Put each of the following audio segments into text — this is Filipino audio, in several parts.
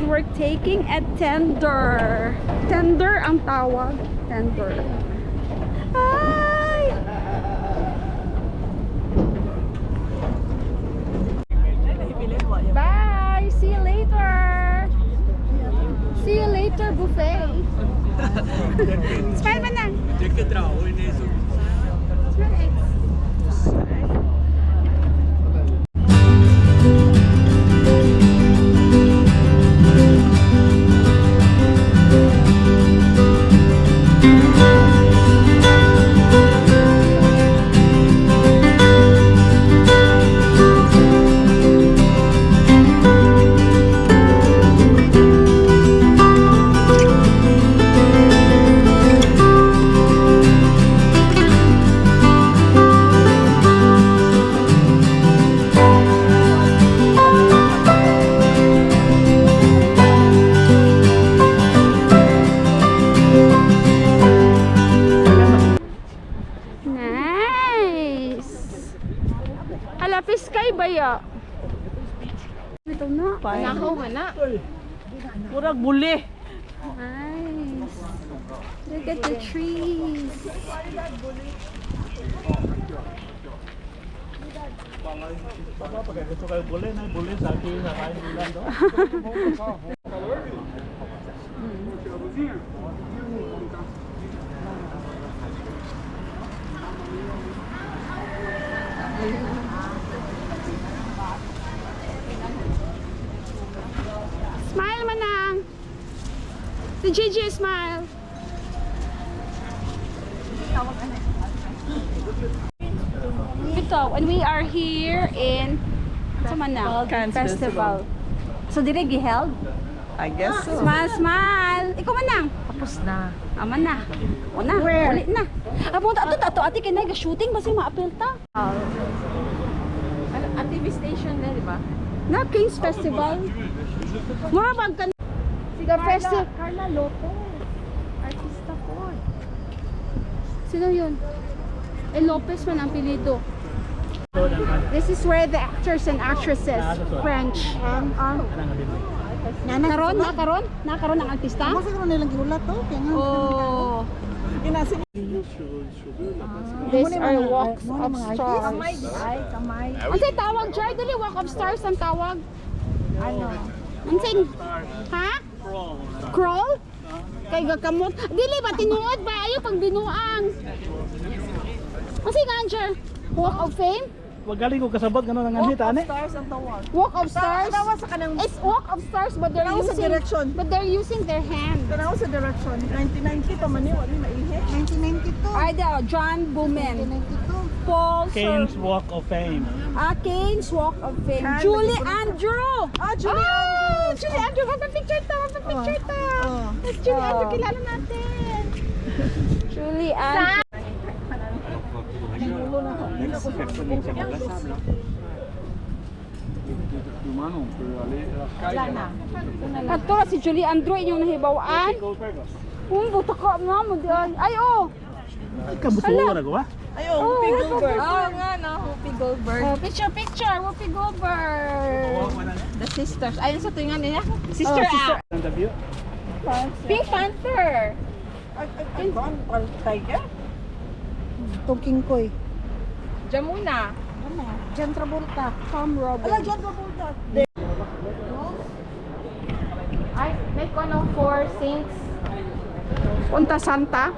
and we're taking a tender. Tender ang tawag. Tender. Hi! Bye! See you later! See you later, buffet! Smile man lang! Smile eggs! Ito na. Nakaw man na. Murag buli. Nice. Look at the trees. Pag gusto kayo buli, na buli sa akin sa kain nila do. Smile manang. The Gigi smile. Ito, when we are here in Cannes Festival. So dire giheld? I guess so. Smile, smile. Ikaw manang. Tapos na. Aman na. O na, ulit na. Amo ato ati kay na shooting basi maapil ta. At TV station na, di ba? Na King's Festival. Mura bag ka Siga Festival. Carla Lopez. Artista po. Sino yun? Lopez man ang pilido. This is where the actors and actresses French. Nakaron ang artista? Masa ko nilang giulat to, kaya nga. Oh. These are walks of stars. Kamay. Unsay tawag Jai? Dili walk of stars ang tawag. Ano? Unsay? Ha? Crawl? Kay gakamot. Dili ba tinuod ba ayo pag binuang? Unsay ganja? Walk of Fame? Wag galing ko kasabot gano nang anhit ani. Stars ang tawag. Walk of Stars? Tanawa sa kanang It's Walk of Stars but they're Tanawa sa using direction. their hand. Tanawa sa direction. 1990 pa man ni wali maihe. 1992. Ay daw, John Bowman. 1992. Paul Kane's Walk of Fame. Kane's Walk of Fame. Kan, Julie nagpunta. Andrew. Julie Andrews. Julie Andrew. Magpa-picture ta. Magpa-picture ta. Yes, Julie Andrew. Kilala natin. Julie Andrew. Kadto si Julie Andrew inyong nahibawaan. Buto ka na mo diyan. Ay oh. Kabuso na ko ba? Ayo, Whoopi Goldberg. Oo nga, no? Whoopi Goldberg. Oh, picture. Whoopi Goldberg. The sisters. Ayun sa tuwingan niya. Sister Act. Ang abiut. Pink Panther. Ang tiger. Talking Koy. Diyan muna. Ano? John Travolta. Tom Robbins. Ala, John Travolta. Ay, may kono for Saints. Porta Santa.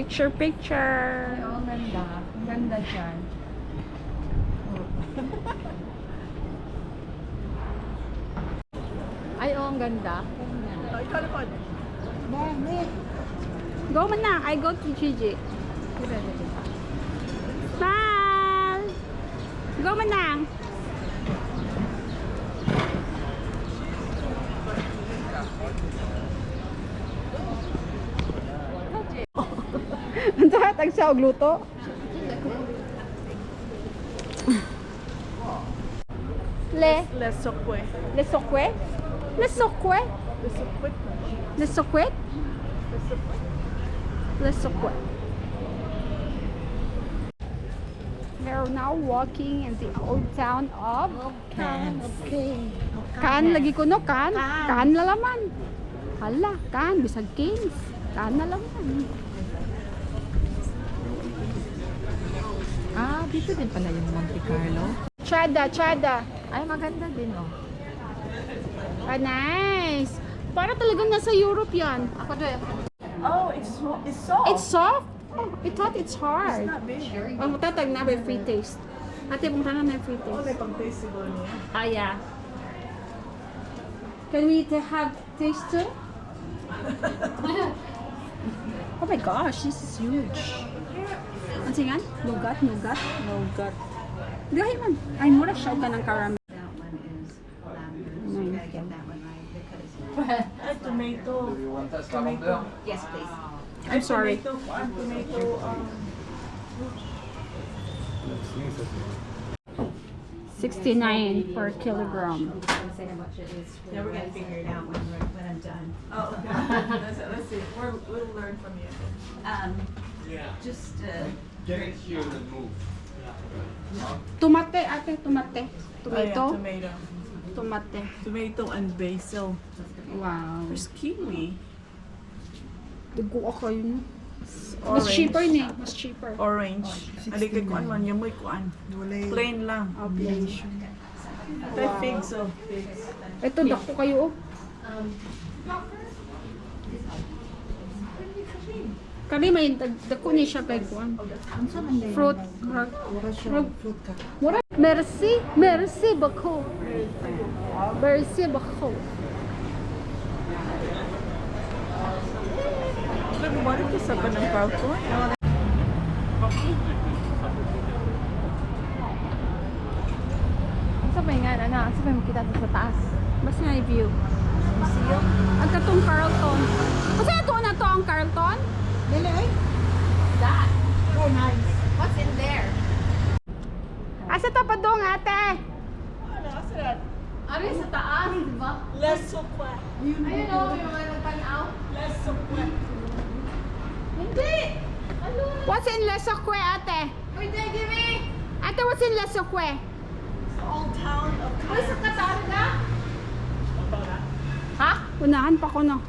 Picture, picture. Ay, oh, ang ganda. Ang ganda dyan. Ay, oh, ang ganda. Oh, ikaw na po. Go man na. I go to Gigi. Smile. Go man na. Ang tahatag siya og luto. Let's sokwe. Le sokwe? Le sokwe? Let's sokwe. Le sokwe? Le sokwe. We're now walking in the old town of Cannes. Cannes lagi ko no, Cannes. Cannes na laman. Hala, Cannes, bisag Kings. Cannes na laman. Ah, dito din pala yung Monte Carlo. Chada, Chada. Ay, maganda din, oh. Ah, nice. Para talagang nasa Europe yan. Ako doon. Oh, it's soft. It's soft? Oh, I thought it's hard. It's not big. Oh, tatag na may free taste. Ate, kung tanan na free Oh, taste. may pang-taste siguro niya. Ah, yeah. Can we have taste too? Oh my gosh, this is huge. Ano singan? Nougat, nougat? Nougat. Gahi man. Ay, mura siya ka ng caramel. Ay, tomato. Tomato. Yes, please. I'm sorry. Tomato, 69 per kilogram. Say how much it is. Yeah, we're gonna figure it out when I'm done. Oh, okay. Let's see. We'll learn from you. Just, Tomate, ate, tomate. Oh, yeah, Tomato. tomato. Tomate. Tomato and basil. Wow. There's kiwi. Dugo ako yun. Mas Orange. cheaper ni. Mas cheaper. Orange. Adi kay kuan man, yamoy kuan. Plain lang. Oh, plain. Tay figs, oh. Figs. Ito, dako kayo. Oh. Kani may dako ni siya kay kuan. Fruit. Mura. Merci. Merci beaucoup. Merci beaucoup. Nagmamari ko sa panang balcony. Sabay nga, ano? Sabay makita doon sa taas. Basta nga i-view. Museum. Ang katong Carlton. Kasi ito na to ang Carlton. That. Oh, nice. What's in there? Asa ta pa dong ate? Ano yung sa taas, di ba? Less sokwe. Ayun, oh, yung mga nagpanaw. Less sokwe. Hindi! Ano? What's in Le Socque, ate? Pwede, give me! Ate, what's in Le Socque? Old town of Uy, sa Qatar na? Ha? Unahan pa ko no.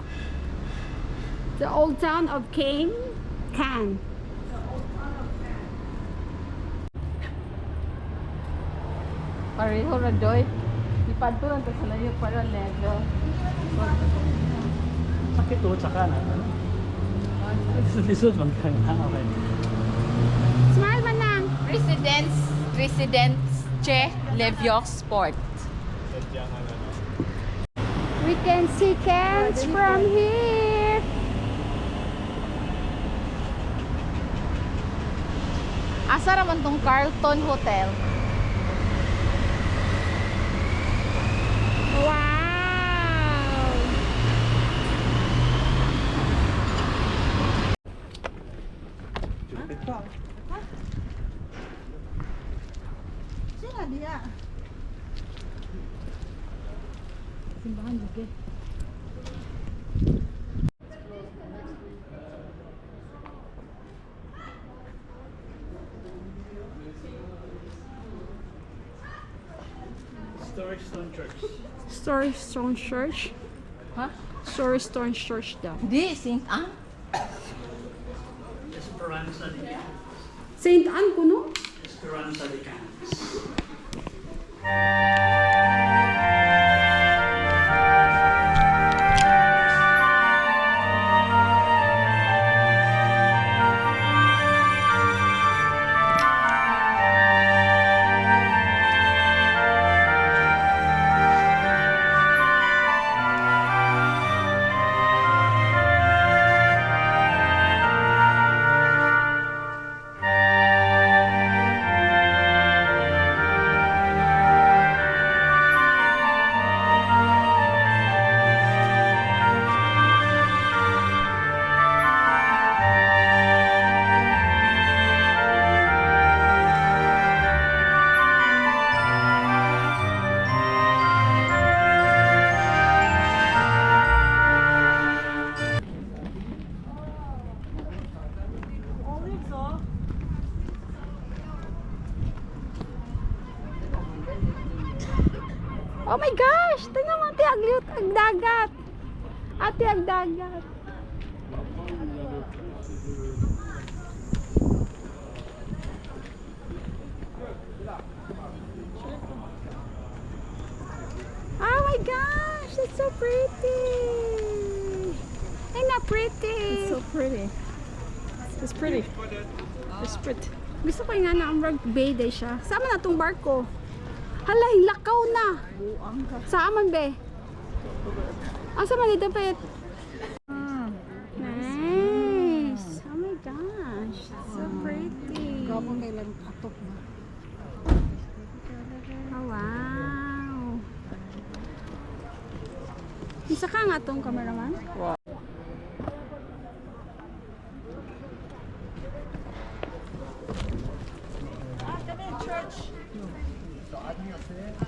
The old town of Cannes. Pareho na doy. Ipadto lang to sa layo para lego. Sakit to sa kanan. Lisod man ka na. Okay. Smile manang. Residence Che Leviok Sport. We can see Cannes from here. Asa raman tong Carlton Hotel? Wow! Sila dia. Simbahan juga. Historic Stone Church. Story Stone Church. Ha? Story Stone Church daw. Di, Saint Anne? Esperanza de Canes. Saint Anne kuno? Esperanza de Canes. Oh my gosh! Tingnan mo, ate, ang dagat. Ate, ang dagat. Oh my gosh, it's so pretty. Ain't that pretty? It's so pretty. It's pretty. It's pretty. Gusto ko nga na ang bay day siya. Sama na tong barko. Hala, hilakaw na. Saaman be? Asa man dito pet? Nice. Oh my gosh, so pretty. Gabong kailan katok na. Oh wow. Isa ka nga tong cameraman? Wow.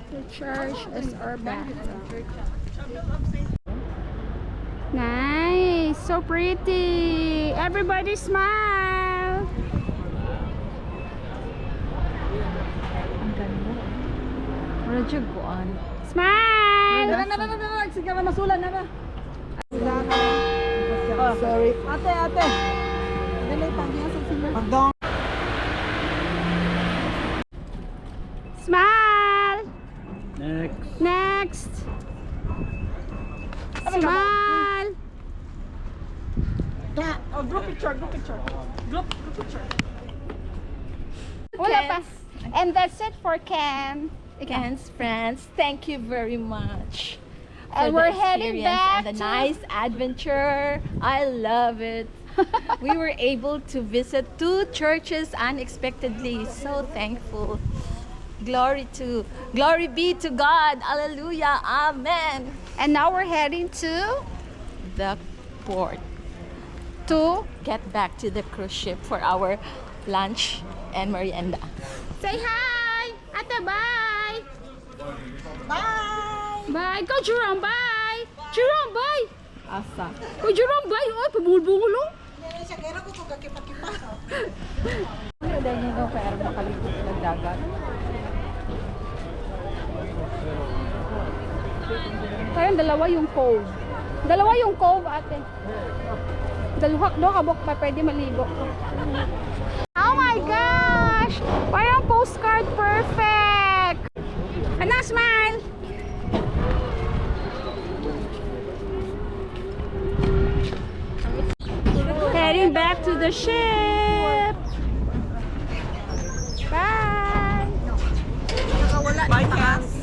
The church is our back. Nice, so pretty. Everybody smile. Ang ganda. Wala dyan kuan. Smile. Sige na masulan na ba? Oh, sorry. Ate. Dali tangya sa sila. Pardon. Smile. Next. Next. Smile. Oh, group picture. Group picture. Wala pa. And that's it for Ken. Ken's friends, thank you very much And for we're the heading experience back and the to- nice adventure. I love it. We were able to visit 2 churches unexpectedly. So thankful. Glory be to God. Hallelujah. Amen. And now we're heading to The port. Get back to the cruise ship for our lunch and merienda. say hi. Ate, bye. Bye. Go, Jerome, bye. Jerome, bye. Asa. Go, Jerome, bye. Oh, pabulbul oh. Ano dahil nyo kaya makalikot ng dagat? Parang dalawa yung cove. Dalawa yung cove, ate. Dalawa, do kabok pa pwede maligo. Oh my gosh! Parang postcard perfect! Anak, smile! Heading back to the ship! Bye! Bye, Cass.